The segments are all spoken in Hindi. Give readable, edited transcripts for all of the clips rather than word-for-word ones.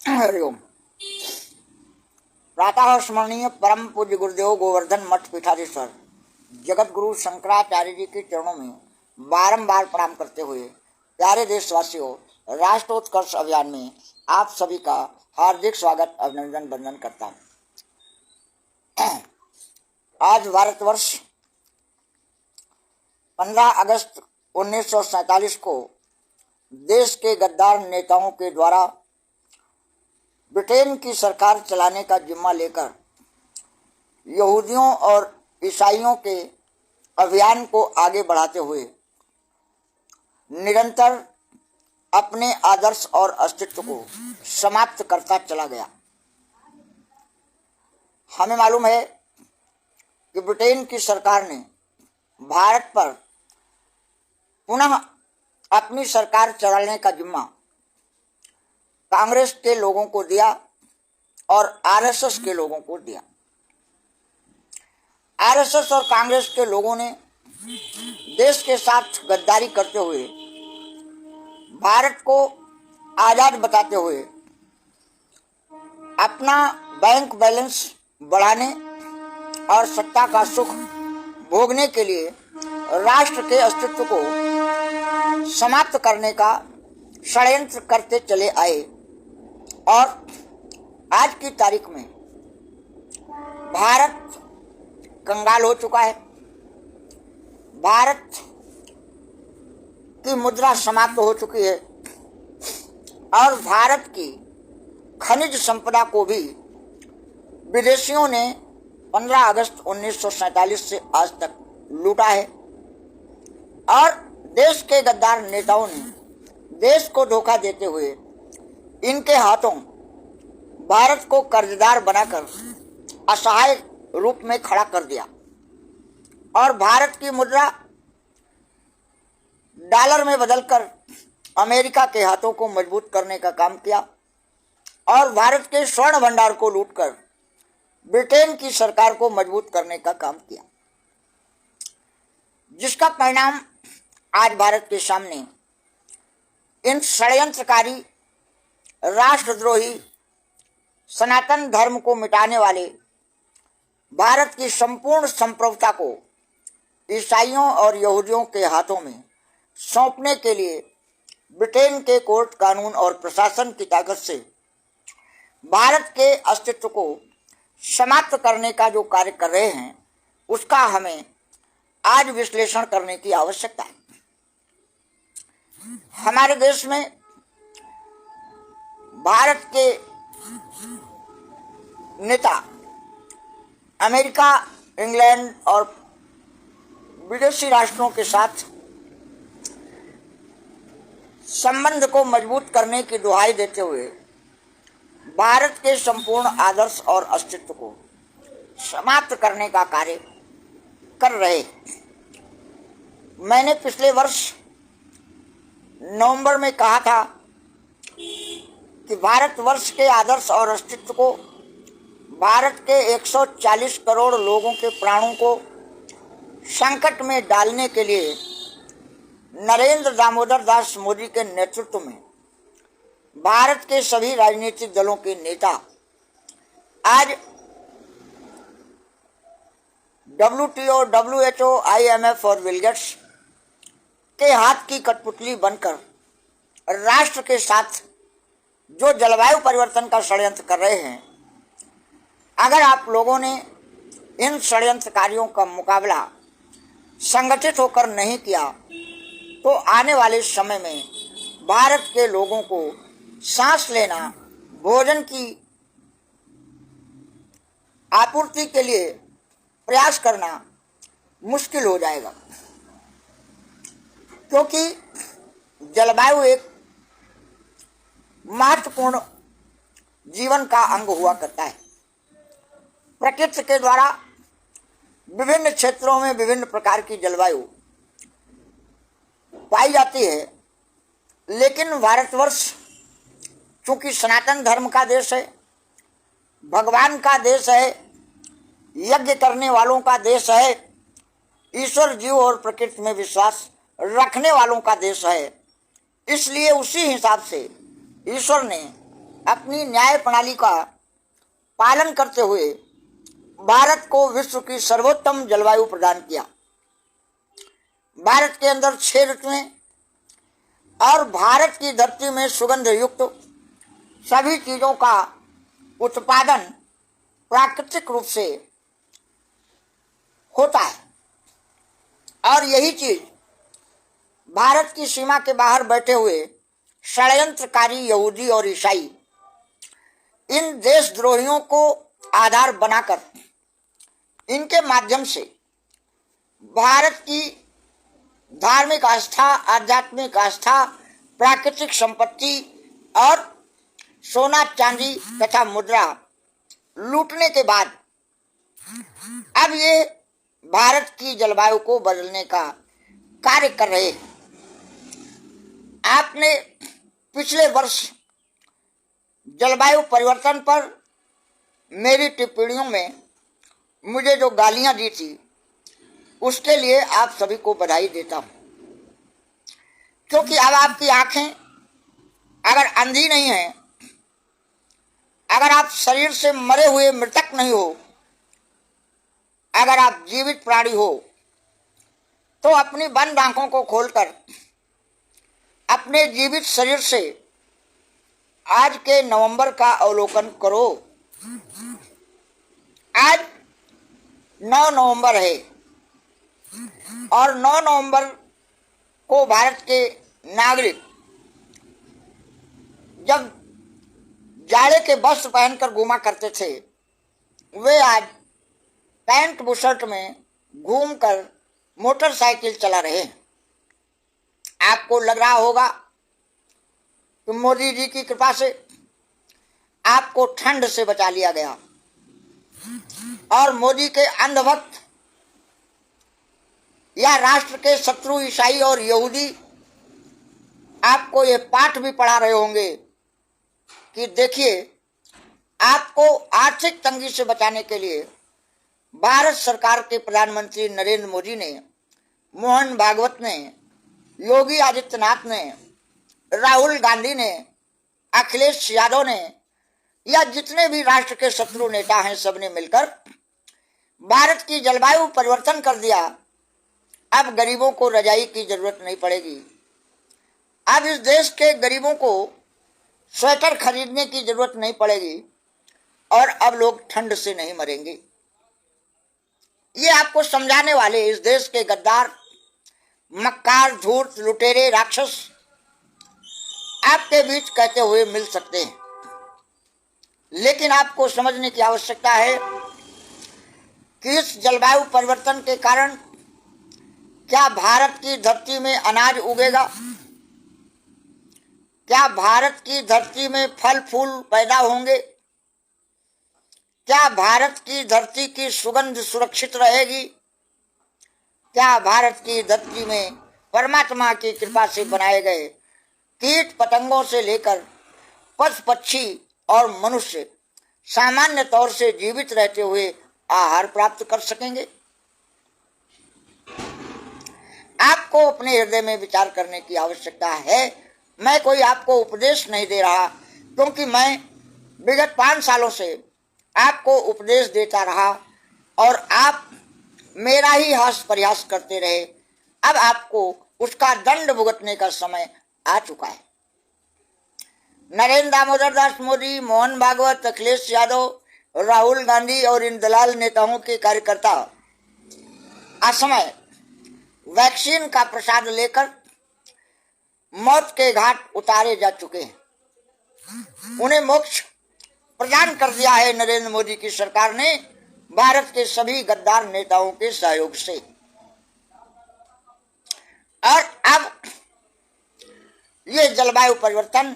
हरिओम। प्रातः स्मरणीय परम पूज्य गुरुदेव गोवर्धन मठ पीठाधीश्वर जगत गुरु शंकराचार्य जी के चरणों में बारंबार प्रणाम करते हुए प्यारे देशवासियों, राष्ट्रोत्कर्ष अभियान में आप सभी का हार्दिक स्वागत, अभिनंदन, वंदन करता हूँ। आज भारतवर्ष 15 अगस्त 1947 को देश के गद्दार नेताओं के द्वारा ब्रिटेन की सरकार चलाने का जिम्मा लेकर यहूदियों और ईसाइयों के अभियान को आगे बढ़ाते हुए निरंतर अपने आदर्श और अस्तित्व को समाप्त करता चला गया। हमें मालूम है कि ब्रिटेन की सरकार ने भारत पर पुनः अपनी सरकार चलाने का जिम्मा कांग्रेस के लोगों को दिया और आरएसएस के लोगों को दिया। आरएसएस और कांग्रेस के लोगों ने देश के साथ गद्दारी करते हुए भारत को आजाद बताते हुए अपना बैंक बैलेंस बढ़ाने और सत्ता का सुख भोगने के लिए राष्ट्र के अस्तित्व को समाप्त करने का षड्यंत्र करते चले आए। और आज की तारीख में भारत कंगाल हो चुका है। भारत की मुद्रा समाप्त हो चुकी है और भारत की खनिज संपदा को भी विदेशियों ने 15 अगस्त 1947 से आज तक लूटा है। और देश के गद्दार नेताओं ने देश को धोखा देते हुए इनके हाथों भारत को कर्जदार बनाकर असहाय रूप में खड़ा कर दिया और भारत की मुद्रा डॉलर में बदलकर अमेरिका के हाथों को मजबूत करने का काम किया और भारत के स्वर्ण भंडार को लूटकर ब्रिटेन की सरकार को मजबूत करने का काम किया, जिसका परिणाम आज भारत के सामने इन षड्यंत्रकारी, राष्ट्रद्रोही, सनातन धर्म को मिटाने वाले भारत की संपूर्ण संप्रभुता को ईसाइयों और यहूदियों के हाथों में सौंपने के लिए ब्रिटेन के कोर्ट, कानून और प्रशासन की ताकत से भारत के अस्तित्व को समाप्त करने का जो कार्य कर रहे हैं, उसका हमें आज विश्लेषण करने की आवश्यकता है। हमारे देश में भारत के नेता अमेरिका, इंग्लैंड और विदेशी राष्ट्रों के साथ संबंध को मजबूत करने की दुहाई देते हुए भारत के संपूर्ण आदर्श और अस्तित्व को समाप्त करने का कार्य कर रहे हैं। मैंने पिछले वर्ष नवंबर में कहा था कि भारतवर्ष के आदर्श और अस्तित्व को, भारत के 140 करोड़ लोगों के प्राणों को संकट में डालने के लिए नरेंद्र दामोदर दास मोदी के नेतृत्व में भारत के सभी राजनीतिक दलों के नेता आज WTO, WHO, IMF और बिल गेट्स के हाथ की कठपुतली बनकर राष्ट्र के साथ जो जलवायु परिवर्तन का षड्यंत्र कर रहे हैं, अगर आप लोगों ने इन षड्यंत्रकारियों का मुकाबला संगठित होकर नहीं किया तो आने वाले समय में भारत के लोगों को सांस लेना, भोजन की आपूर्ति के लिए प्रयास करना मुश्किल हो जाएगा, क्योंकि जलवायु एक महत्वपूर्ण जीवन का अंग हुआ करता है। प्रकृति के द्वारा विभिन्न क्षेत्रों में विभिन्न प्रकार की जलवायु पाई जाती है, लेकिन भारतवर्ष चूंकि सनातन धर्म का देश है, भगवान का देश है, यज्ञ करने वालों का देश है, ईश्वर, जीव और प्रकृति में विश्वास रखने वालों का देश है, इसलिए उसी हिसाब से ईश्वर ने अपनी न्याय प्रणाली का पालन करते हुए भारत को विश्व की सर्वोत्तम जलवायु प्रदान किया। भारत के अंदर 6 ऋतुएं और भारत की धरती में सुगंध युक्त सभी चीजों का उत्पादन प्राकृतिक रूप से होता है। और यही चीज भारत की सीमा के बाहर बैठे हुए षड्यंत्रकारी यहूदी और ईसाई इन देशद्रोहियों को आधार बनाकर इनके माध्यम से भारत की धार्मिक आस्था, आध्यात्मिक आस्था, प्राकृतिक संपत्ति और सोना चांदी तथा मुद्रा लूटने के बाद अब ये भारत की जलवायु को बदलने का कार्य कर रहे हैं। आपने पिछले वर्ष जलवायु परिवर्तन पर मेरी टिप्पणियों में मुझे जो गालियां दी थी उसके लिए आप सभी को बधाई देता हूं, क्योंकि अब आपकी आंखें अगर अंधी नहीं है, अगर आप शरीर से मरे हुए मृतक नहीं हो, अगर आप जीवित प्राणी हो, तो अपनी बंद आंखों को खोलकर अपने जीवित शरीर से आज के नवंबर का अवलोकन करो। आज 9 नवंबर है और 9 नवंबर को भारत के नागरिक जब जाड़े के वस्त्र पहनकर घूमा करते थे, वे आज पैंट बुशर्ट में घूमकर मोटरसाइकिल चला रहे हैं। आपको लग रहा होगा कि मोदी जी की कृपा से आपको ठंड से बचा लिया गया और मोदी के अंधभक्त या राष्ट्र के शत्रु ईसाई और यहूदी आपको ये पाठ भी पढ़ा रहे होंगे कि देखिए, आपको आर्थिक तंगी से बचाने के लिए भारत सरकार के प्रधानमंत्री नरेंद्र मोदी ने, मोहन भागवत ने, योगी आदित्यनाथ ने, राहुल गांधी ने, अखिलेश यादव ने या जितने भी राष्ट्र के शत्रु नेता हैं, सबने मिलकर भारत की जलवायु परिवर्तन कर दिया। अब गरीबों को रजाई की जरूरत नहीं पड़ेगी। अब इस देश के गरीबों को स्वेटर खरीदने की जरूरत नहीं पड़ेगी और अब लोग ठंड से नहीं मरेंगे। ये आपको समझाने वाले इस देश के गद्दार, मक्कार, धूर्त, लुटेरे, राक्षस आपके बीच कहते हुए मिल सकते हैं, लेकिन आपको समझने की आवश्यकता है कि इस जलवायु परिवर्तन के कारण क्या भारत की धरती में अनाज उगेगा? क्या भारत की धरती में फल फूल पैदा होंगे? क्या भारत की धरती की सुगंध सुरक्षित रहेगी? क्या भारत की धरती में परमात्मा की कृपा से बनाए गए कीट पतंगों से लेकर पशु पक्षी और मनुष्य सामान्य तौर से जीवित रहते हुए आहार प्राप्त कर सकेंगे? आपको अपने हृदय में विचार करने की आवश्यकता है। मैं कोई आपको उपदेश नहीं दे रहा, क्योंकि मैं विगत 5 सालों से आपको उपदेश देता रहा और आप मेरा ही हास प्रयास करते रहे। अब आपको उसका दंड भुगतने का समय आ चुका है। नरेंद्र दामोदर दास मोदी, मोहन भागवत, अखिलेश यादव, राहुल गांधी और इन दलाल नेताओं के कार्यकर्ता असमय वैक्सीन का प्रसाद लेकर मौत के घाट उतारे जा चुके हैं। उन्हें मोक्ष प्रदान कर दिया है नरेंद्र मोदी की सरकार ने, भारत के सभी गद्दार नेताओं के सहयोग से। और अब ये जलवायु परिवर्तन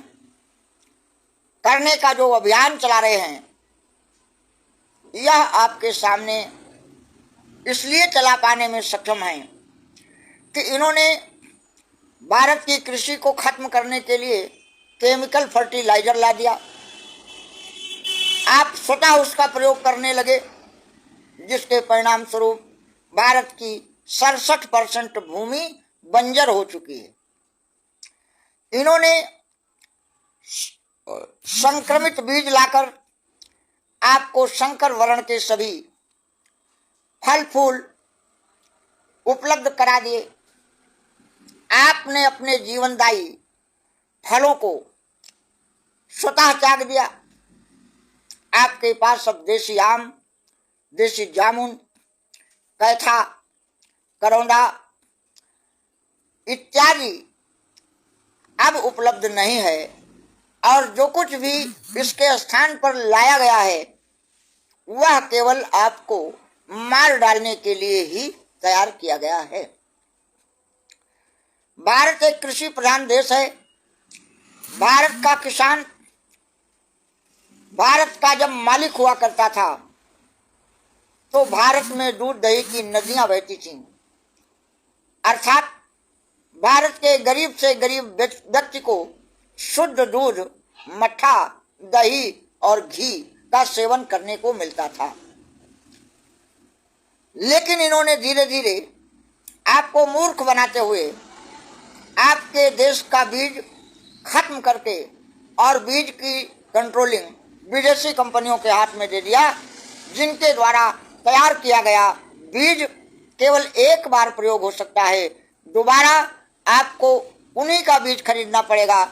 करने का जो अभियान चला रहे हैं, यह आपके सामने इसलिए चला पाने में सक्षम है कि इन्होंने भारत की कृषि को खत्म करने के लिए केमिकल फर्टिलाइजर ला दिया। आप स्वतः उसका प्रयोग करने लगे, जिसके परिणाम स्वरूप भारत की 67% भूमि बंजर हो चुकी है। इन्होंने संक्रमित बीज लाकर आपको शंकर वर्ण के सभी फल फूल उपलब्ध करा दिए। आपने अपने जीवनदायी फलों को स्वतः त्याग दिया। आपके पास अब देसी आम, देसी जामुन, कैथा, करौंदा इत्यादि अब उपलब्ध नहीं है, और जो कुछ भी इसके स्थान पर लाया गया है वह केवल आपको मार डालने के लिए ही तैयार किया गया है। भारत एक कृषि प्रधान देश है। भारत का किसान भारत का जब मालिक हुआ करता था तो भारत में दूध दही की नदियां बहती थीं, अर्थात भारत के गरीब से गरीब व्यक्ति को शुद्ध दूध, मट्ठा, दही और घी का सेवन करने को मिलता था। लेकिन इन्होंने धीरे धीरे आपको मूर्ख बनाते हुए आपके देश का बीज खत्म करके और बीज की कंट्रोलिंग विदेशी कंपनियों के हाथ में दे दिया, जिनके द्वारा तैयार किया गया बीज केवल एक बार प्रयोग हो सकता है। दोबारा आपको उन्हीं का बीज खरीदना पड़ेगा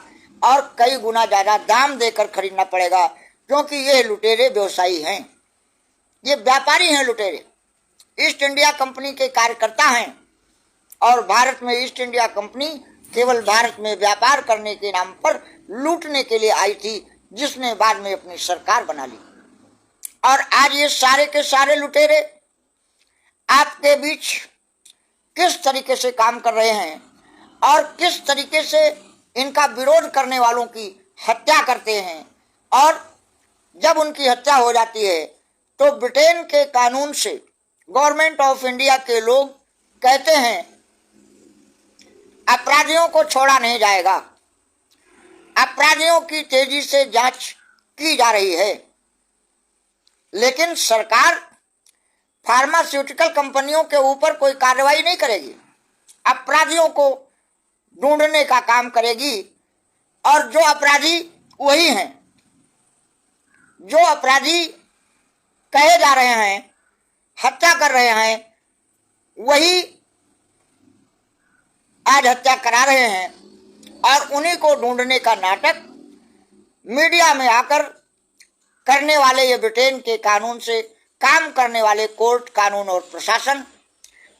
और कई गुना ज्यादा दाम देकर खरीदना पड़ेगा, क्योंकि ये लुटेरे व्यवसायी हैं, ये व्यापारी हैं। लुटेरे ईस्ट इंडिया कंपनी के कार्यकर्ता हैं, और भारत में ईस्ट इंडिया कंपनी केवल भारत में व्यापार करने के नाम पर लूटने के लिए आई थी, जिसने बाद में अपनी सरकार बना ली। और आज ये सारे के सारे लुटेरे आपके बीच किस तरीके से काम कर रहे हैं और किस तरीके से इनका विरोध करने वालों की हत्या करते हैं, और जब उनकी हत्या हो जाती है तो ब्रिटेन के कानून से गवर्नमेंट ऑफ इंडिया के लोग कहते हैं अपराधियों को छोड़ा नहीं जाएगा, अपराधियों की तेजी से जांच की जा रही है। लेकिन सरकार फार्मास्यूटिकल कंपनियों के ऊपर कोई कार्रवाई नहीं करेगी, अपराधियों को ढूंढने का काम करेगी, और जो अपराधी वही हैं, जो अपराधी कहे जा रहे हैं, हत्या कर रहे हैं, वही आज हत्या करा रहे हैं, और उन्हीं को ढूंढने का नाटक मीडिया में आकर करने वाले ये ब्रिटेन के कानून से काम करने वाले कोर्ट, कानून और प्रशासन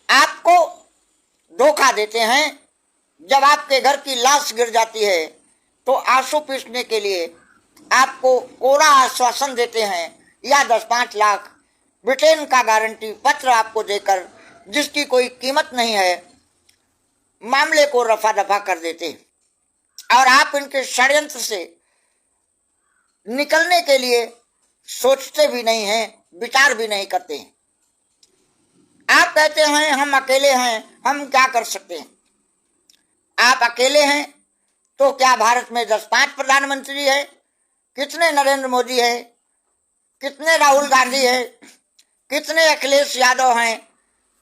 आपको धोखा देते हैं। जब आपके घर की लाश गिर जाती है तो आंसू पीसने के लिए आपको कोरा आश्वासन देते हैं या 10-5 लाख ब्रिटेन का गारंटी पत्र आपको देकर, जिसकी कोई कीमत नहीं है, मामले को रफा दफा कर देते हैं। और आप इनके षड्यंत्र से निकलने के लिए सोचते भी नहीं हैं, विचार भी नहीं करते हैं। आप कहते हैं हम अकेले हैं, हम क्या कर सकते हैं। आप अकेले हैं तो क्या भारत में 10-5 प्रधानमंत्री है? कितने नरेंद्र मोदी है, कितने राहुल गांधी है, कितने अखिलेश यादव हैं,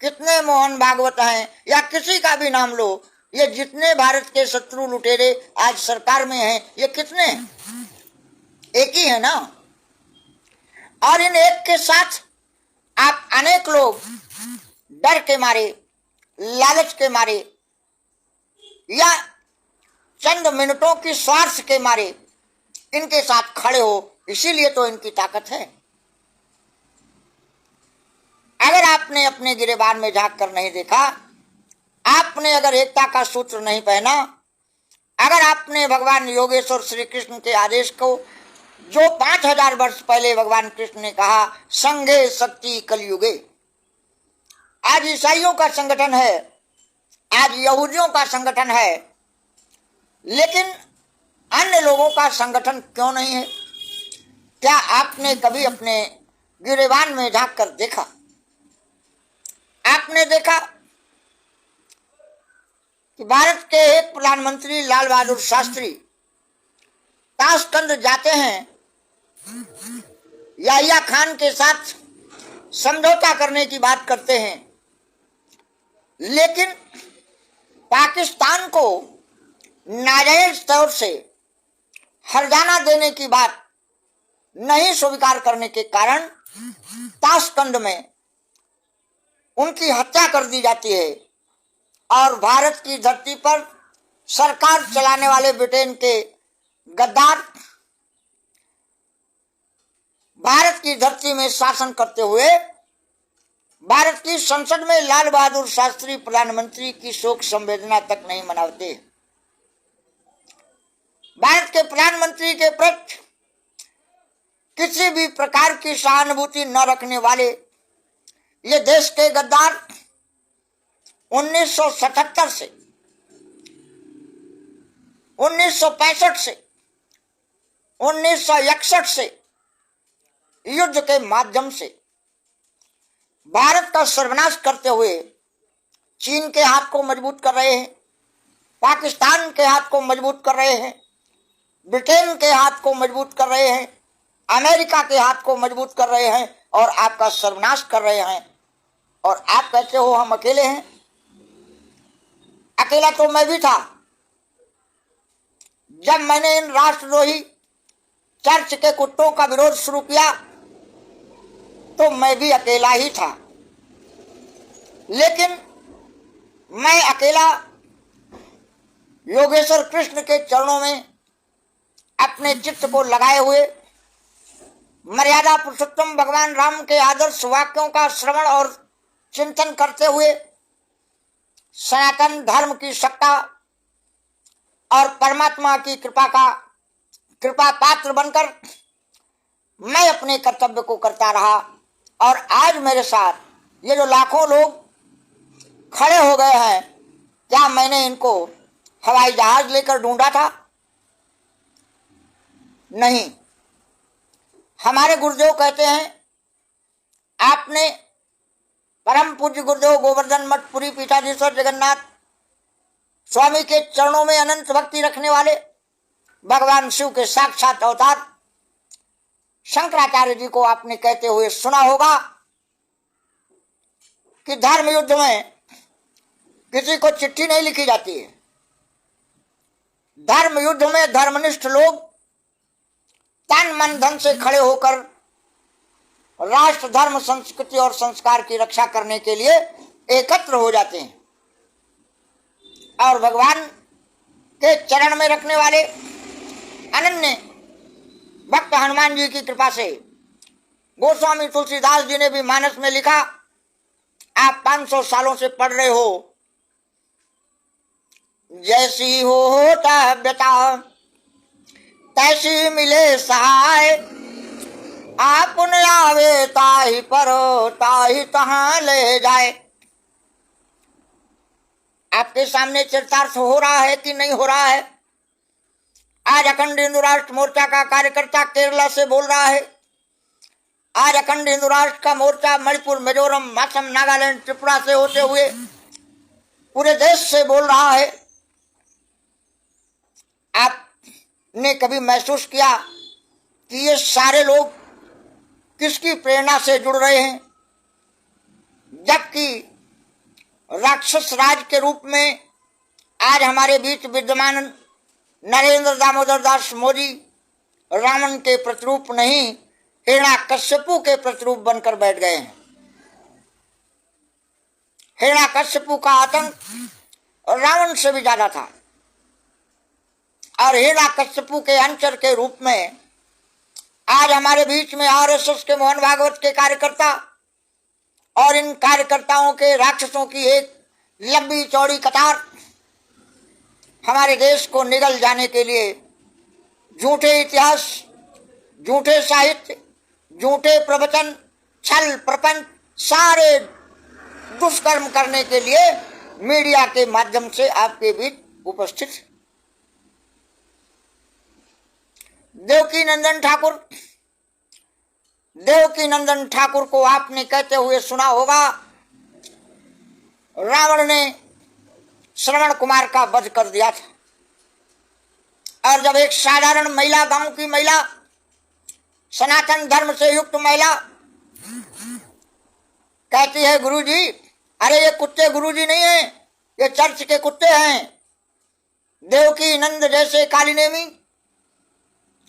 कितने मोहन भागवत हैं, या किसी का भी नाम लो, ये जितने भारत के शत्रु लुटेरे आज सरकार में हैं, ये कितने हैं? एक ही है ना। और इन एक के साथ आप अनेक लोग डर के मारे, लालच के मारे, या चंद मिनटों की स्वार्थ के मारे इनके साथ खड़े हो, इसीलिए तो इनकी ताकत है। अगर आपने अपने गिरेबान में झांक कर नहीं देखा, आपने अगर एकता का सूत्र नहीं पहना, अगर आपने भगवान योगेश्वर श्री कृष्ण के आदेश को, जो 5000 वर्ष पहले भगवान कृष्ण ने कहा संघे शक्ति कलयुगे, आज ईसाइयों का संगठन है, आज यहूदियों का संगठन है, लेकिन अन्य लोगों का संगठन क्यों नहीं है? क्या आपने कभी अपने गिरेबान में झांक कर देखा? आपने देखा कि भारत के एक प्रधानमंत्री लाल बहादुर शास्त्री ताशकंद जाते हैं, याहिया खान के साथ समझौता करने की बात करते हैं, लेकिन पाकिस्तान को नाजायज तौर से हर्जाना देने की बात नहीं स्वीकार करने के कारण ताशकंद में उनकी हत्या कर दी जाती है और भारत की धरती पर सरकार चलाने वाले ब्रिटेन के गद्दार भारत की धरती में शासन करते हुए भारत की संसद में लाल बहादुर शास्त्री प्रधानमंत्री की शोक संवेदना तक नहीं मनाते। भारत के प्रधानमंत्री के प्रति किसी भी प्रकार की सहानुभूति न रखने वाले ये देश के गद्दार 1977 से 1965 से 1961 से युद्ध के माध्यम से भारत का सर्वनाश करते हुए चीन के हाथ को मजबूत कर रहे हैं, पाकिस्तान के हाथ को मजबूत कर रहे हैं, ब्रिटेन के हाथ को मजबूत कर रहे हैं, अमेरिका के हाथ को मजबूत कर रहे हैं और आपका सर्वनाश कर रहे हैं। और आप कहते हो हम अकेले हैं। अकेला तो मैं भी था। जब मैंने इन राष्ट्रद्रोही चर्च के कुत्तों का विरोध शुरू किया तो मैं भी अकेला ही था, लेकिन मैं अकेला योगेश्वर कृष्ण के चरणों में अपने चित्त को लगाए हुए मर्यादा पुरुषोत्तम भगवान राम के आदर्श वाक्यों का श्रवण और चिंतन करते हुए सनातन धर्म की सत्ता और परमात्मा की कृपा पात्र बनकर मैं अपने कर्तव्य को करता रहा। और आज मेरे साथ ये जो लाखों लोग खड़े हो गए हैं, क्या मैंने इनको हवाई जहाज लेकर ढूंढा था? नहीं। हमारे गुरुदेव कहते हैं, आपने परम पूज्य गुरुदेव गोवर्धन मठ पुरी पीठाधीश्वर जगन्नाथ स्वामी के चरणों में अनंत भक्ति रखने वाले भगवान शिव के साक्षात अवतार शंकराचार्य जी को आपने कहते हुए सुना होगा कि धर्म युद्ध में किसी को चिट्ठी नहीं लिखी जाती है। धर्म युद्ध में धर्मनिष्ठ लोग तन मन धन से खड़े होकर राष्ट्र धर्म संस्कृति और संस्कार की रक्षा करने के लिए एकत्र हो जाते हैं और भगवान के चरण में रखने वाले अनन्य भक्त हनुमान जी की कृपा से गोस्वामी तुलसीदास जी ने भी मानस में लिखा, आप 500 सालों से पढ़ रहे हो, जैसी हो तव्यता तैसी मिले सहाय, आपन आवे ताहि पर ताहि तहां ले जाए। आपके सामने चरितार्थ हो रहा है कि नहीं हो रहा है? आज अखंड हिंदू राष्ट्र मोर्चा का कार्यकर्ता केरला से बोल रहा है, आज अखंड हिंदू राष्ट्र का मोर्चा मणिपुर, मिजोरम, असम, नागालैंड, त्रिपुरा से होते हुए पूरे देश से बोल रहा है। आपने कभी महसूस किया कि ये सारे लोग किसकी प्रेरणा से जुड़ रहे हैं? जबकि राक्षस राज के रूप में आज हमारे बीच विद्यमान नरेंद्र दामोदर दास मोदी रावण के प्रतिरूप नहीं, हिरण्याकश्यपु के प्रतिरूप बनकर बैठ गए हैं। हिरण्याकश्यपु का आतंक रावण से भी ज्यादा था और हिरण्याकश्यपु के अंचर के रूप में आज हमारे बीच में आरएसएस के मोहन भागवत के कार्यकर्ता और इन कार्यकर्ताओं के राक्षसों की एक लंबी चौड़ी कतार हमारे देश को निगल जाने के लिए झूठे इतिहास, झूठे साहित्य, झूठे प्रवचन, छल प्रपंच, सारे दुष्कर्म करने के लिए मीडिया के माध्यम से आपके बीच उपस्थित है। देवकी नंदन ठाकुर को आपने कहते हुए सुना होगा, रावण ने श्रवण कुमार का वध कर दिया था और जब एक साधारण महिला, गांव की महिला, सनातन धर्म से युक्त महिला कहती है, गुरुजी, अरे ये कुत्ते गुरुजी नहीं है, ये चर्च के कुत्ते हैं। देवकी नंद जैसे काली नेमी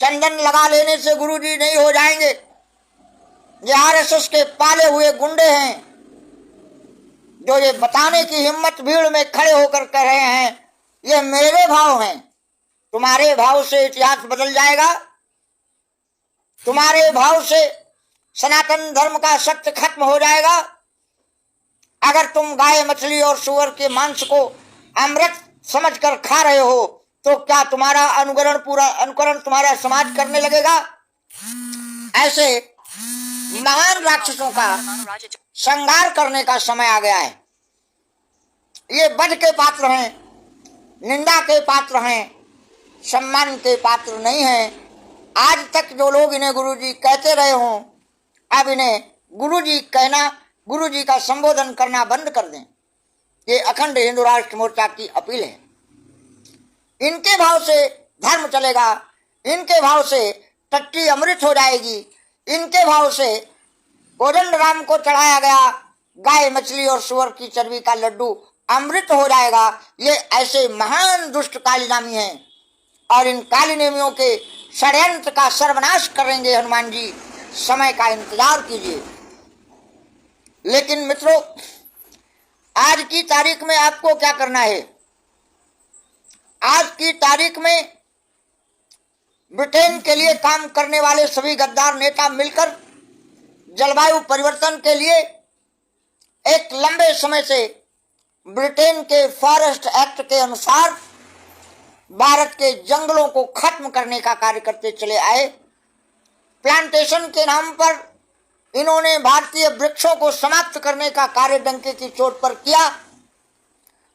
चंदन लगा लेने से गुरुजी नहीं हो जाएंगे, ये आरएसएस के पाले हुए गुंडे हैं जो ये बताने की हिम्मत भीड़ में खड़े होकर कह रहे हैं ये मेरे भाव हैं। तुम्हारे भाव से इतिहास बदल जाएगा, तुम्हारे भाव से सनातन धर्म का सत्य खत्म हो जाएगा। अगर तुम गाय, मछली और सूअर के मांस को अमृत समझकर खा रहे हो तो क्या तुम्हारा अनुकरण तुम्हारा समाज करने लगेगा? ऐसे महान राक्षसों का संहार करने का समय आ गया है। ये वध के पात्र हैं, निंदा के पात्र हैं, सम्मान के पात्र नहीं हैं। आज तक जो लोग इन्हें गुरुजी कहते रहे हों, अब इन्हें गुरुजी कहना, गुरुजी का संबोधन करना बंद कर दें। ये अखंड हिंदू राष्ट्र मोर्चा की अपील है। इनके भाव से धर्म चलेगा, इनके भाव से टट्टी अमृत हो जाएगी, इनके भाव से कोदंड राम को चढ़ाया गया गाय, मछली और सुअर की चर्बी का लड्डू अमृत हो जाएगा। ये ऐसे महान दुष्ट कालीनामी हैं और इन कालीनेमियों के षड्यंत्र का सर्वनाश करेंगे हनुमान जी। समय का इंतजार कीजिए। लेकिन मित्रों, आज की तारीख में आपको क्या करना है? आज की तारीख में ब्रिटेन के लिए काम करने वाले सभी गद्दार नेता मिलकर जलवायु परिवर्तन के लिए एक लंबे समय से ब्रिटेन के फॉरेस्ट एक्ट के अनुसार भारत के जंगलों को खत्म करने का कार्य करते चले आए। प्लांटेशन के नाम पर इन्होंने भारतीय वृक्षों को समाप्त करने का कार्य डंके की चोट पर किया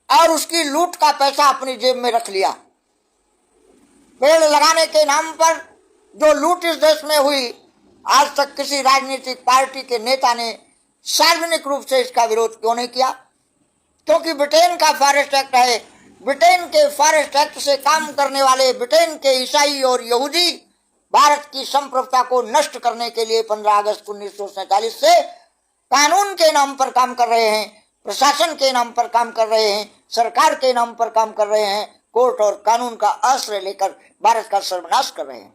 और उसकी लूट का पैसा अपनी जेब में रख लिया। पेड़ लगाने के नाम पर जो लूट इस देश में हुई, आज तक किसी राजनीतिक पार्टी के नेता ने सार्वजनिक रूप से इसका विरोध क्यों नहीं किया? क्योंकि ब्रिटेन का फॉरेस्ट एक्ट है। ब्रिटेन के फॉरेस्ट एक्ट से काम करने वाले ब्रिटेन के ईसाई और यहूदी भारत की संप्रभुता को नष्ट करने के लिए 15 अगस्त 1947 से कानून के नाम पर काम कर रहे हैं, प्रशासन के नाम पर काम कर रहे हैं, सरकार के नाम पर काम कर रहे हैं, कोर्ट और कानून का आश्रय लेकर भारत का सर्वनाश कर रहे हैं।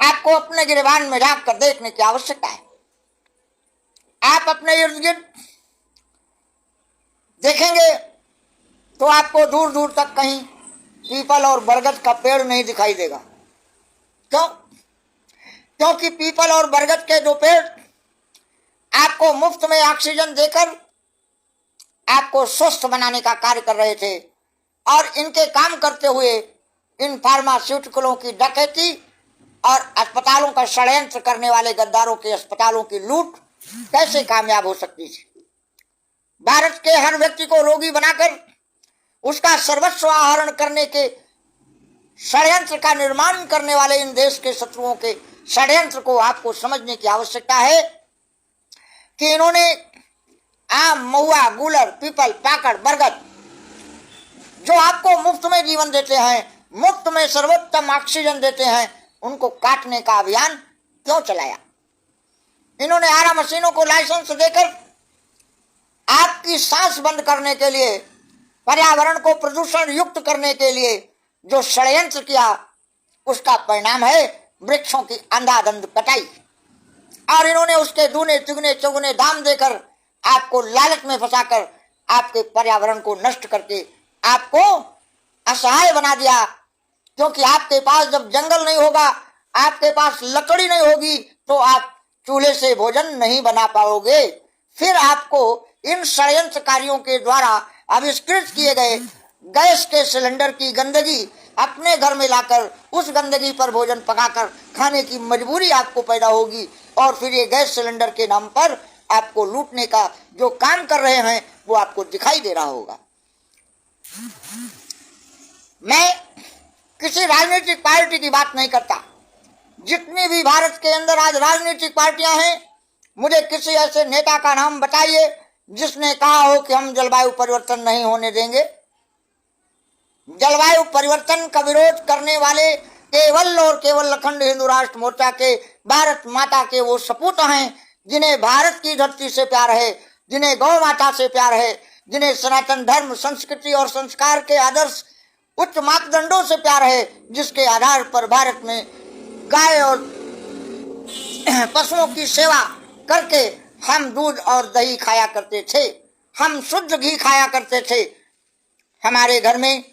आपको अपने गिरबान में झांक कर देखने की आवश्यकता है। आप अपने इर्द गिर्द देखेंगे तो आपको दूर दूर तक कहीं पीपल और बरगद का पेड़ नहीं दिखाई देगा। क्यों? क्योंकि पीपल और बरगद के दो पेड़ आपको मुफ्त में ऑक्सीजन देकर आपको स्वस्थ बनाने का कार्य कर रहे थे और इनके काम करते हुए इन फार्मास्यूटिकलों की डकैती और अस्पतालों का षड्यंत्र करने वाले गद्दारों के अस्पतालों की लूट कैसे कामयाब हो सकती थी? भारत के हर व्यक्ति को रोगी बनाकर उसका सर्वस्व आहरण करने के षड्यंत्र का निर्माण करने वाले इन देश के शत्रुओं के षड्यंत्र को आपको समझने की आवश्यकता है कि इन्होंने आम, महुआ, गूलर, पीपल, पाकड़, बरगद जो आपको मुफ्त में जीवन देते हैं, मुफ्त में सर्वोत्तम ऑक्सीजन देते हैं, उनको काटने का अभियान क्यों चलाया? इन्होंने आरा मशीनों को लाइसेंस देकर आपकी सांस बंद करने के लिए, पर्यावरण को प्रदूषण युक्त करने के लिए जो षड्यंत्र किया, उसका परिणाम है वृक्षों की अंधाधुंध कटाई। और इन्होंने उसके दूने तिगुने चौगुने दाम देकर आपको लालच में फंसाकर आपके पर्यावरण को नष्ट करके आपको असहाय बना दिया। क्योंकि आपके पास जब जंगल नहीं होगा, आपके पास लकड़ी नहीं होगी, तो आप चूल्हे से भोजन नहीं बना पाओगे। फिर आपको इन षड्यंत्रकारियों के द्वारा आविष्कृत किए गए गैस के सिलेंडर की गंदगी अपने घर में लाकर उस गंदगी पर भोजन पकाकर खाने की मजबूरी आपको पैदा होगी और फिर ये गैस सिलेंडर के नाम पर आपको लूटने का जो काम कर रहे हैं वो आपको दिखाई दे रहा होगा। मैं किसी राजनीतिक पार्टी की बात नहीं करता। जितनी भी भारत के अंदर आज राजनीतिक पार्टियां हैं, मुझे किसी ऐसे नेता का नाम बताइए जिसने कहा हो कि हम जलवायु परिवर्तन नहीं होने देंगे। जलवायु परिवर्तन का विरोध करने वाले केवल और केवल अखंड हिंदू राष्ट्र मोर्चा के भारत माता के वो सपूत हैं जिन्हें भारत की धरती से प्यार है, जिन्हें गौ माता से प्यार है, जिन्हें सनातन धर्म, संस्कृति और संस्कार के आदर्श उच्च मापदंडों से प्यार है जिसके आधार पर भारत में गाय और पशुओं की सेवा करके हम दूध और दही खाया करते थे, हम शुद्ध घी खाया करते थे। हमारे घर में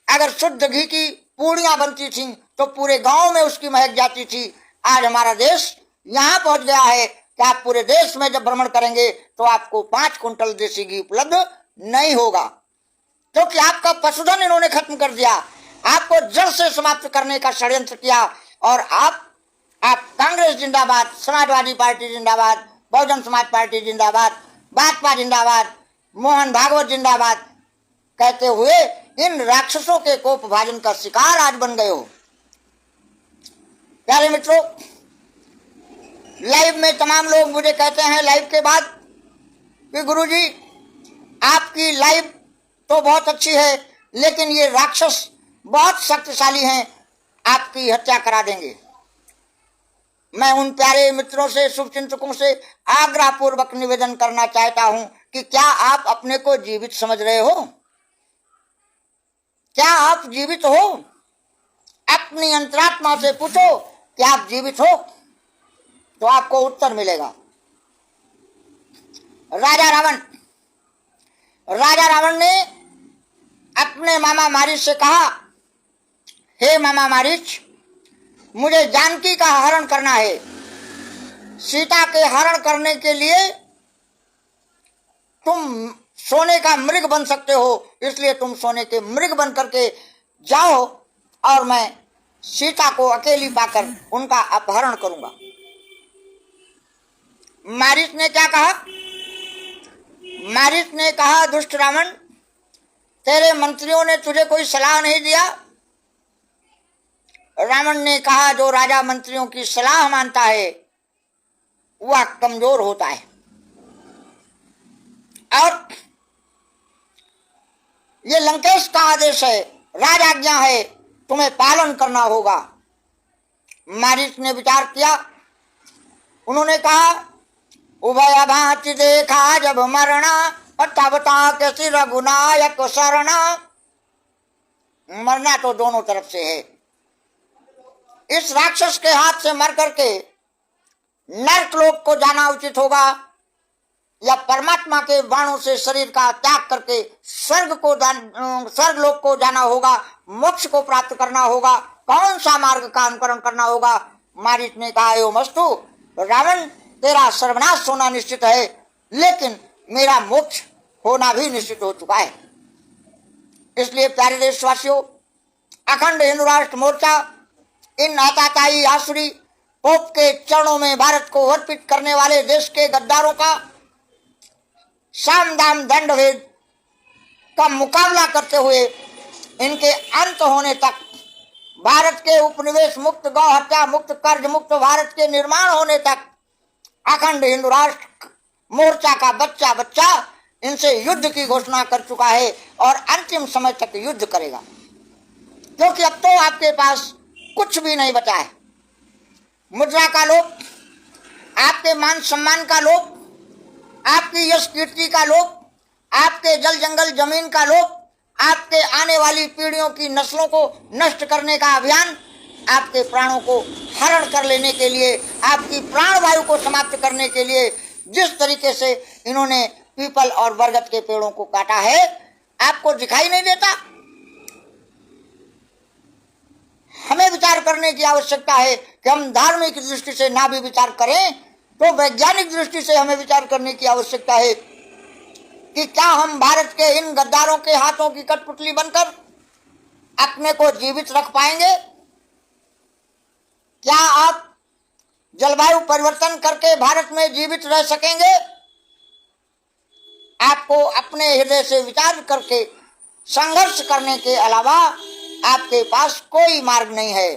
अगर शुद्ध घी की पूड़ियां बनती थीं तो पूरे गांव में उसकी महक जाती थी। आज हमारा देश यहाँ पहुंच गया है कि आप पूरे देश में जब भ्रमण करेंगे तो आपको 5 कुंटल देसी घी उपलब्ध नहीं होगा, क्योंकि आपका पशुधन इन्होंने खत्म कर दिया, आपको जड़ से समाप्त करने का षड्यंत्र किया। और आप कांग्रेस जिंदाबाद, समाजवादी पार्टी जिंदाबाद, बहुजन समाज पार्टी जिंदाबाद, भाजपा जिंदाबाद, मोहन भागवत जिंदाबाद कहते हुए इन राक्षसों के कोप भाजन का शिकार आज बन गए हो। प्यारे मित्रों, लाइव में तमाम लोग मुझे कहते हैं लाइव के बाद कि गुरुजी आपकी लाइव तो बहुत अच्छी है, लेकिन ये राक्षस बहुत शक्तिशाली हैं, आपकी हत्या करा देंगे। मैं उन प्यारे मित्रों से, शुभचिंतकों से आग्रह पूर्वक निवेदन करना चाहता हूं कि क्या आप अपने को जीवित समझ रहे हो? क्या आप जीवित हो? अपनी अंतरात्मा से पूछो कि आप जीवित हो, तो आपको उत्तर मिलेगा। राजा रावण ने अपने मामा मारीच से कहा, हे मामा मारीच, मुझे जानकी का हरण करना है। सीता के हरण करने के लिए तुम सोने का मृग बन सकते हो, इसलिए तुम सोने के मृग बन करके जाओ और मैं सीता को अकेली पाकर उनका अपहरण करूंगा। मारीच ने क्या कहा? मारीच ने कहा, दुष्ट रावण, तेरे मंत्रियों ने तुझे कोई सलाह नहीं दिया? रावण ने कहा, जो राजा मंत्रियों की सलाह मानता है वह कमजोर होता है, और ये लंकेश का आदेश है, राजाज्ञा है, तुम्हें पालन करना होगा। मारीच ने विचार किया, उन्होंने कहा, उभय भांति देखा जब मरना, तब कैसी रघुनायक शरणा। मरना तो दोनों तरफ से है। इस राक्षस के हाथ से मर करके नरकलोक को जाना उचित होगा, या परमात्मा के बाणों से शरीर का त्याग करके स्वर्ग लोक को जाना होगा, मोक्ष को प्राप्त करना होगा, कौन सा मार्ग का अनुकरण करना होगा? मारीच ने कहा, यो मस्तु रावण, तेरा सर्वनाश होना निश्चित है, लेकिन मेरा मोक्ष होना भी निश्चित हो चुका है। इसलिए प्यारे देशवासियों, अखंड हिंदू राष्ट्र मोर्चा इन आताताई आसुरी पोप के चरणों में भारत को अर्पित करने वाले देश के गद्दारों का साम दाम दंड भेद का मुकाबला करते हुए इनके अंत होने तक, भारत के उपनिवेश मुक्त, गौ हत्या मुक्त, कर्ज मुक्त भारत के निर्माण होने तक अखंड हिंदू राष्ट्र मोर्चा का बच्चा बच्चा इनसे युद्ध की घोषणा कर चुका है और अंतिम समय तक युद्ध करेगा, क्योंकि अब तो आपके पास कुछ भी नहीं बचा है। मुद्रा का लोभ, आपके मान सम्मान का लोभ, आपकी यश कीर्ति का लोभ, आपके जल जंगल जमीन का लोभ, आपके आने वाली पीढ़ियों की नस्लों को नष्ट करने का अभियान, आपके प्राणों को हरण कर लेने के लिए, आपकी प्राणवायु को समाप्त करने के लिए जिस तरीके से इन्होंने पीपल और बरगद के पेड़ों को काटा है, आपको दिखाई नहीं देता? हमें विचार करने की आवश्यकता है कि हम धार्मिक दृष्टि से ना भी विचार करें तो वैज्ञानिक दृष्टि से हमें विचार करने की आवश्यकता है कि क्या हम भारत के इन गद्दारों के हाथों की कठपुतली बनकर अपने को जीवित रख पाएंगे? क्या आप जलवायु परिवर्तन करके भारत में जीवित रह सकेंगे? आपको अपने हृदय से विचार करके संघर्ष करने के अलावा आपके पास कोई मार्ग नहीं है।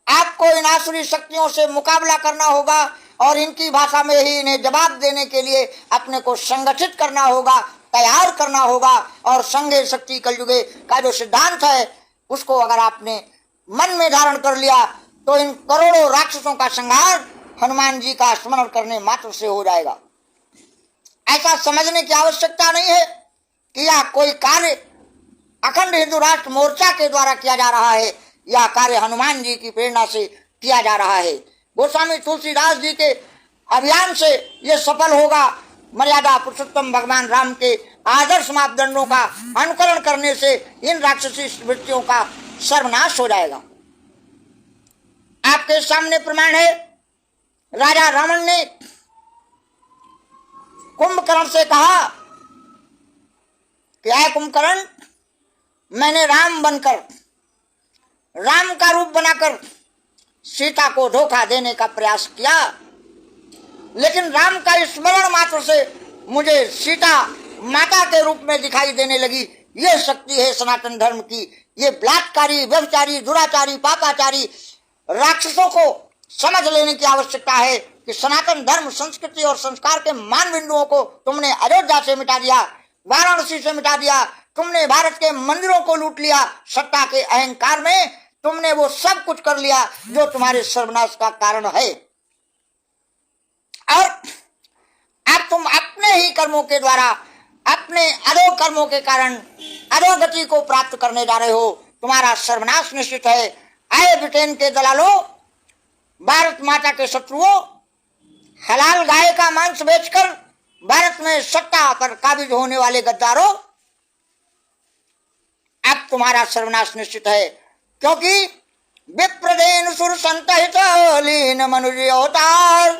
आपको इन आसुरी शक्तियों से मुकाबला करना होगा और इनकी भाषा में ही इन्हें जवाब देने के लिए अपने को संगठित करना होगा, तैयार करना होगा। और संघे शक्ति कलयुगे का जो सिद्धांत है उसको अगर आपने मन में धारण कर लिया तो इन करोड़ों राक्षसों का संहार हनुमान जी का स्मरण करने मात्र से हो जाएगा। ऐसा समझने की आवश्यकता नहीं है कि यह कोई कार्य अखंड हिंदू राष्ट्र मोर्चा के द्वारा किया जा रहा है या कार्य हनुमान जी की प्रेरणा से किया जा रहा है। गोस्वामी तुलसीदास जी के अभियान से यह सफल होगा। मर्यादा पुरुषोत्तम भगवान राम के आदर्श मापदंडों का अनुकरण करने से इन राक्षसी वृत्तियों का सर्वनाश हो जाएगा। आपके सामने प्रमाण है, राजा रावण ने कुंभकर्ण से कहा कि आए कुंभकर्ण, मैंने राम बनकर, राम का रूप बनाकर सीता को धोखा देने का प्रयास किया, लेकिन राम का स्मरण मात्र से मुझे सीता माता के रूप में दिखाई देने लगी। ये शक्ति है सनातन धर्म की। ये बलात्कारी, व्यभिचारी, दुराचारी, पापाचारी राक्षसों को समझ लेने की आवश्यकता है कि सनातन धर्म, संस्कृति और संस्कार के मान बिंदुओं को तुमने अयोध्या से मिटा दिया, वाराणसी से मिटा दिया, तुमने भारत के मंदिरों को लूट लिया। सत्ता के अहंकार में तुमने वो सब कुछ कर लिया जो तुम्हारे सर्वनाश का कारण है। और अब तुम अपने ही कर्मों के द्वारा, अपने अधो कर्मों के कारण अधोगति को प्राप्त करने जा रहे हो। तुम्हारा सर्वनाश निश्चित है। आए ब्रिटेन के दलालों, भारत माता के शत्रुओं, हलाल गाय का मांस बेचकर भारत में सत्ता पर काबिज होने वाले गद्दारों, अब तुम्हारा सर्वनाश निश्चित है। क्योंकि विप्रदेन सुर संतहित लीन मनुज अवतार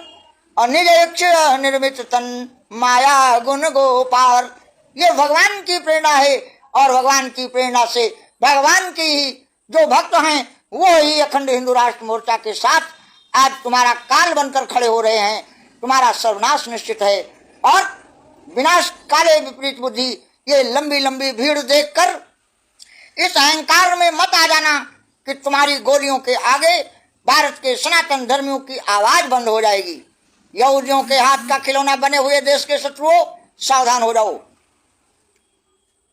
और निज निर्मित तन माया गुण गोपार। ये भगवान की प्रेरणा है और भगवान की प्रेरणा से भगवान की ही जो भक्त हैं वो ही अखंड हिंदू राष्ट्र मोर्चा के साथ आज तुम्हारा काल बनकर खड़े हो रहे हैं। तुम्हारा सर्वनाश निश्चित है। और विनाश काले विपरीत बुद्धि, ये लंबी लंबी भीड़ देखकर इस अहंकार में मत आ जाना कि तुम्हारी गोलियों के आगे भारत के सनातन धर्मियों की आवाज बंद हो जाएगी। यहूदियों के हाथ का खिलौना बने हुए देश के शत्रुओं, सावधान हो जाओ।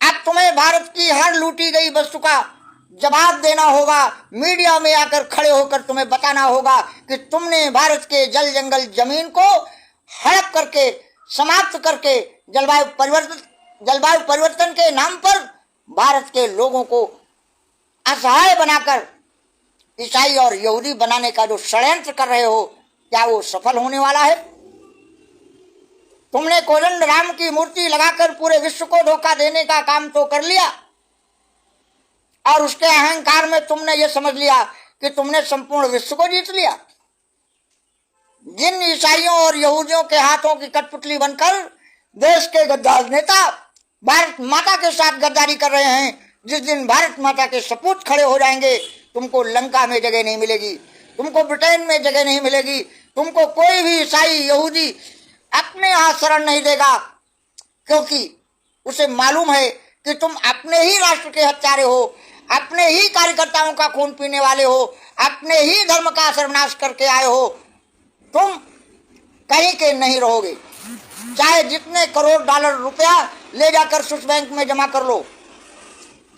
अब तुम्हें भारत की हर लूटी गई वस्तु का जवाब देना होगा। मीडिया में आकर खड़े होकर तुम्हें बताना होगा कि तुमने भारत के जल जंगल जमीन को हड़प करके, समाप्त करके जलवायु परिवर्तन के नाम पर भारत के लोगों को असहाय बनाकर ईसाई और यहूदी बनाने का जो षड्यंत्र कर रहे हो, क्या वो सफल होने वाला है? तुमने कोदंड राम की मूर्ति लगाकर पूरे विश्व को धोखा देने का काम तो कर लिया और उसके अहंकार में तुमने ये समझ लिया कि तुमने संपूर्ण विश्व को जीत लिया। जिन ईसाइयों और यहूदियों के हाथों की कठपुतली बनकर देश के गद्दार नेता भारत माता के साथ गद्दारी कर रहे हैं, जिस दिन भारत माता के सपूत खड़े हो जाएंगे, तुमको लंका में जगह नहीं मिलेगी, तुमको ब्रिटेन में जगह नहीं मिलेगी, तुमको कोई भी ईसाई यहूदी अपने यहाँ शरण नहीं देगा, क्योंकि उसे मालूम है कि तुम अपने ही राष्ट्र के हत्यारे हो, अपने ही कार्यकर्ताओं का खून पीने वाले हो, अपने ही धर्म का सर्वनाश करके आए हो। तुम कहीं के नहीं रहोगे। चाहे जितने करोड़ डॉलर रुपया ले जाकर स्विस बैंक में जमा कर लो।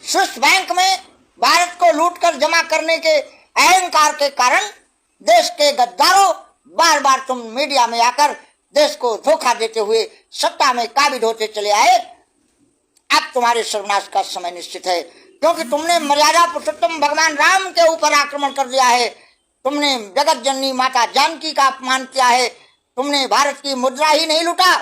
स्विस बैंक में भारत को लूटकर जमा करने के अहंकार के कारण देश के गद्दारों बार बार तुम मीडिया में आकर देश को धोखा देते हुए सत्ता में काबिज होते चले आए। अब तुम्हारे सर्वनाश का समय निश्चित है, क्योंकि तुमने मर्यादा पुरुषोत्तम भगवान राम के ऊपर आक्रमण कर दिया है। तुमने जगत जननी माता जानकी का अपमान किया है। तुमने भारत की मुद्रा ही नहीं लूटा,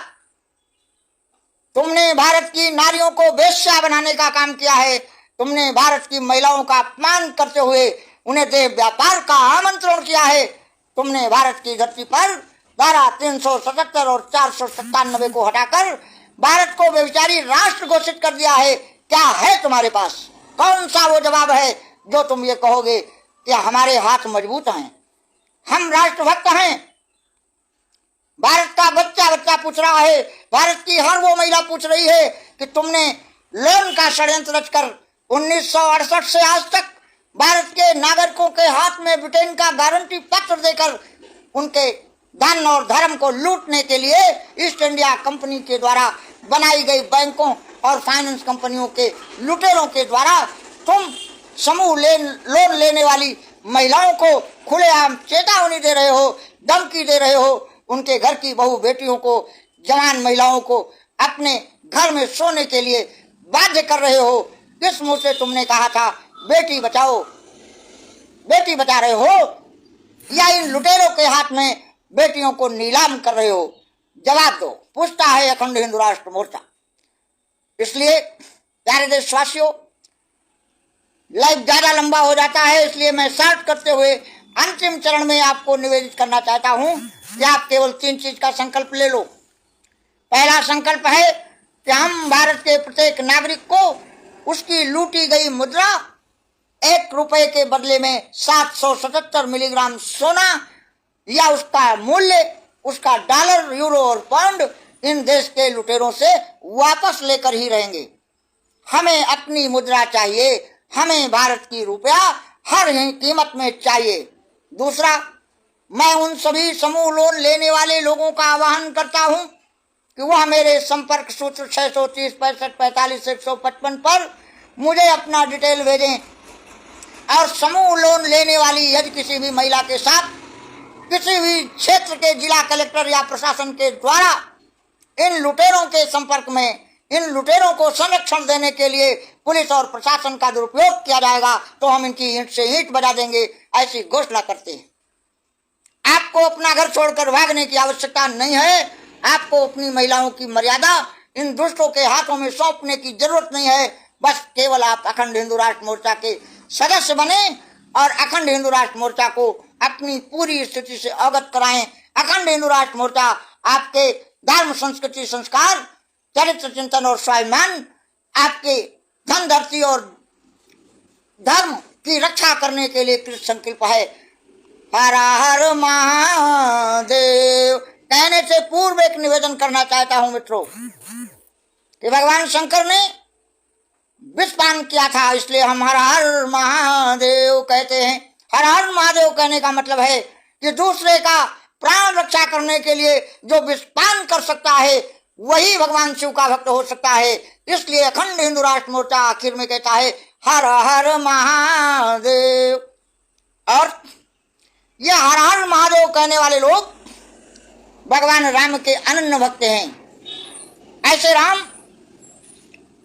तुमने भारत की नारियों को वेश्या बनाने का काम किया है। तुमने भारत की महिलाओं का अपमान करते हुए उन्हें देह व्यापार का आमंत्रण किया है। तुमने भारत की धरती पर धारा 377 और 497 को हटाकर भारत को व्यभिचारी राष्ट्र घोषित कर दिया है। क्या है तुम्हारे पास? कौन सा वो जवाब है जो तुम ये कहोगे कि हमारे हाथ मजबूत हैं, हम राष्ट्रभक्त हैं? भारत का बच्चा बच्चा पूछ रहा है, भारत की हर वो महिला पूछ रही है कि तुमने लोन का षड्यंत्र रचकर 1968 से आज तक भारत के नागरिकों के हाथ में ब्रिटेन का गारंटी पत्र देकर उनके धन और धर्म को लूटने के लिए ईस्ट इंडिया कंपनी के द्वारा बनाई गई बैंकों और फाइनेंस कंपनियों के लुटेरों के द्वारा तुम समूह लोन लेने वाली महिलाओं को खुलेआम चेतावनी दे रहे हो, धमकी दे रहे हो। उनके घर की बहू बेटियों को, जवान महिलाओं को अपने घर में सोने के लिए बाध्य कर रहे हो। किस मुंह से तुमने कहा था बेटी बचाओ, बेटी बचा रहे हो, या इन लुटेरों के हाथ में बेटियों को नीलाम कर रहे हो? जवाब दो, पूछता है अखंड हिंदू राष्ट्र मोर्चा। इसलिए प्यारे देशवासियों, लाइव ज्यादा लंबा हो जाता है, इसलिए मैं शॉर्ट करते हुए अंतिम चरण में आपको निवेदित करना चाहता हूं कि आप केवल 3 चीज का संकल्प ले लो। पहला संकल्प है कि हम भारत के प्रत्येक नागरिक को उसकी लूटी गई मुद्रा 1 रुपए के बदले में 777 मिलीग्राम सोना या उसका मूल्य, उसका डॉलर, यूरो और पाउंड इन देश के लुटेरों से वापस लेकर ही रहेंगे। हमें अपनी मुद्रा चाहिए, हमें भारत की रुपया हर कीमत में चाहिए। दूसरा, मैं उन सभी समूह लोन लेने वाले लोगों का आह्वान करता हूं कि वह मेरे संपर्क सूत्र 630 65 45 155 पर मुझे अपना डिटेल भेजें और समूह लोन लेने वाली यदि किसी भी महिला के साथ किसी भी क्षेत्र के जिला कलेक्टर या प्रशासन के द्वारा इन लुटेरों के संपर्क में, इन लुटेरों को संरक्षण देने के लिए पुलिस और प्रशासन का दुरुपयोग किया जाएगा तो हम इनकी ईंट से ईंट बजा देंगे, ऐसी घोषणा करते हैं। आपको अपना घर छोड़कर भागने की आवश्यकता नहीं है, आपको अपनी महिलाओं की मर्यादा इन दुष्टों के हाथों में सौंपने की जरूरत नहीं है। बस केवल आप अखंड हिंदू राष्ट्र मोर्चा के सदस्य बने और अखंड हिंदू राष्ट्र मोर्चा को अपनी पूरी स्थिति से अवगत कराएं। अखंड हिंदू राष्ट्र मोर्चा आपके धर्म, संस्कृति, संस्कार, चरित्र चिंतन और स्वाभिमान, आपके धन, धरती और धर्म की रक्षा करने के लिए कृत संकल्प है। हर हर महादेव कहने से पूर्व एक निवेदन करना चाहता हूं मित्रों कि भगवान शंकर ने विषपान किया था, इसलिए हम हर हर महादेव कहते हैं। हर हर महादेव कहने का मतलब है कि दूसरे का प्राण रक्षा करने के लिए जो विषपान कर सकता है वही भगवान शिव का भक्त हो सकता है। इसलिए अखंड हिंदू राष्ट्र मोर्चा आखिर में कहता है हर हर महादेव। और ये हर हर महादेव कहने वाले लोग भगवान राम के अनन्य भक्त हैं। ऐसे राम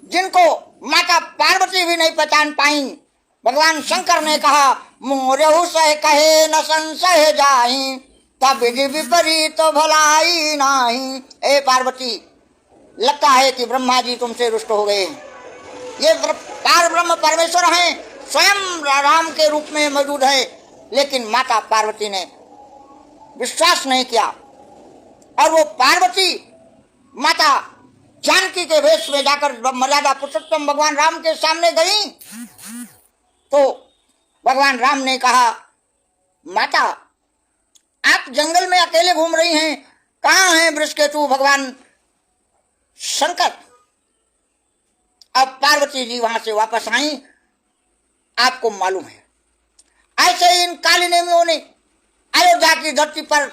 जिनको माता पार्वती भी नहीं पहचान पाई, भगवान शंकर ने कहा मोरेहु सह कहे न संशय जाहि, तब विधि विपरीत तो भलाई नाही। ए पार्वती, लगता है कि ब्रह्मा जी तुमसे रुष्ट हो गए। ये पार ब्रह्म परमेश्वर हैं, स्वयं राम के रूप में मौजूद है, लेकिन माता पार्वती ने विश्वास नहीं किया और वो पार्वती माता जानकी के वेश में जाकर मर्यादा पुरुषोत्तम भगवान राम के सामने गई तो भगवान राम ने कहा माता, आप जंगल में अकेले घूम रही हैं, कहां हैं वृषकेतु भगवान शंकर? अब पार्वती जी वहां से वापस आई, आपको मालूम है। ऐसे ही इन काली नेमियों ने अयोध्या की धरती पर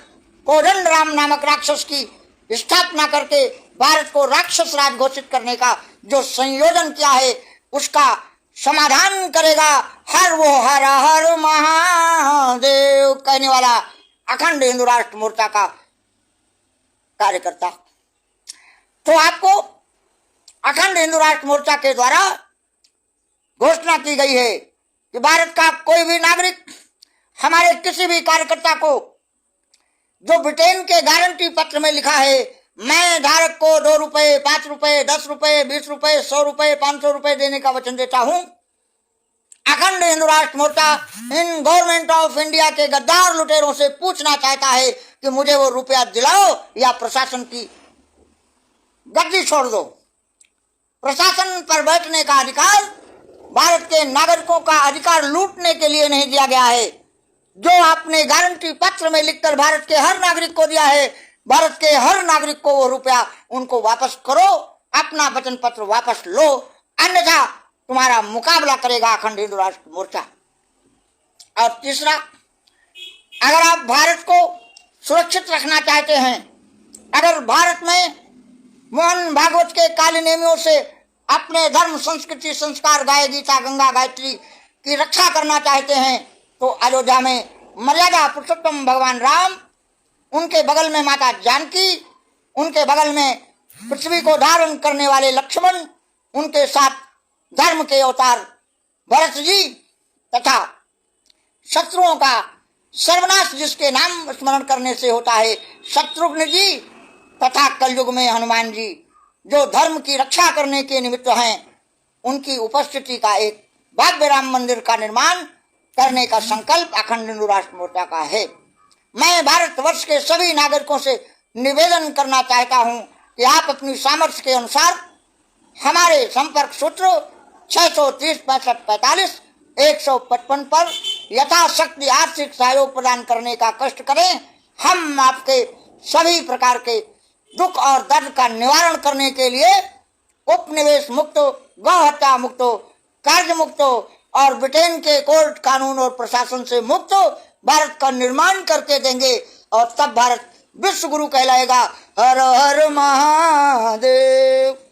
कोदंड राम नामक राक्षस की स्थापना करके भारत को राक्षस राज घोषित करने का जो संयोजन किया है उसका समाधान करेगा हर हर महादेव कहने वाला अखंड हिंदू राष्ट्र मोर्चा का कार्यकर्ता। तो आपको अखंड हिंदू राष्ट्र मोर्चा के द्वारा घोषणा की गई है कि भारत का कोई भी नागरिक हमारे किसी भी कार्यकर्ता को जो ब्रिटेन के गारंटी पत्र में लिखा है मैं धारक को 2 रुपए, 5 रुपए, 10 रुपए, 20 रुपए, 100 रुपए, 500 रुपए देने का वचन देता हूं, अखंड हिंदू राष्ट्र मोर्चा इन गवर्नमेंट ऑफ इंडिया के गद्दार लुटेरों से पूछना चाहता है कि मुझे वो रुपया दिलाओ या प्रशासन की गद्दी छोड़ दो। प्रशासन पर बैठने का अधिकार भारत के नागरिकों का अधिकार लूटने के लिए नहीं दिया गया है। जो आपने गारंटी पत्र में लिखकर भारत के हर नागरिक को दिया है, भारत के हर नागरिक को वो रुपया उनको वापस करो, अपना वचन पत्र वापस लो, अन्यथा तुम्हारा मुकाबला करेगा अखंड हिंदू राष्ट्र मोर्चा। और तीसरा, अगर आप भारत को सुरक्षित रखना चाहते हैं, अगर भारत में मोहन भागवत के काली नेमियों से अपने धर्म, संस्कृति, संस्कार, गाय, गीता, गंगा, गायत्री की रक्षा करना चाहते हैं तो अयोध्या में मर्यादा पुरुषोत्तम भगवान राम, उनके बगल में माता जानकी, उनके बगल में पृथ्वी को धारण करने वाले लक्ष्मण, उनके साथ धर्म के अवतार भरत जी तथा शत्रुओं का सर्वनाश जिसके नाम स्मरण करने से होता है, शत्रुघ्न जी तथा कलयुग में हनुमान जी जो धर्म की रक्षा करने के निमित्त हैं, उनकी उपस्थिति का एक भव्य राम मंदिर का निर्माण करने का संकल्प अखंड हिंदू राष्ट्र मोर्चा का है। मैं भारतवर्ष के सभी नागरिकों से निवेदन करना चाहता हूं कि आप अपनी सामर्थ्य के अनुसार हमारे संपर्क सूत्र 630-65-45-155 पर यथाशक्ति आर्थिक सहयोग प्रदान करने का कष्ट करें। हम आपके सभी प्रकार के दुख और दर्द का निवारण करने के लिए उपनिवेश मुक्त, गौ हत्या मुक्त, कार्य मुक्त और ब्रिटेन के कोर्ट कानून और प्रशासन से मुक्त भारत का निर्माण करके देंगे और तब भारत विश्व गुरु कहलाएगा। हर हर महादेव।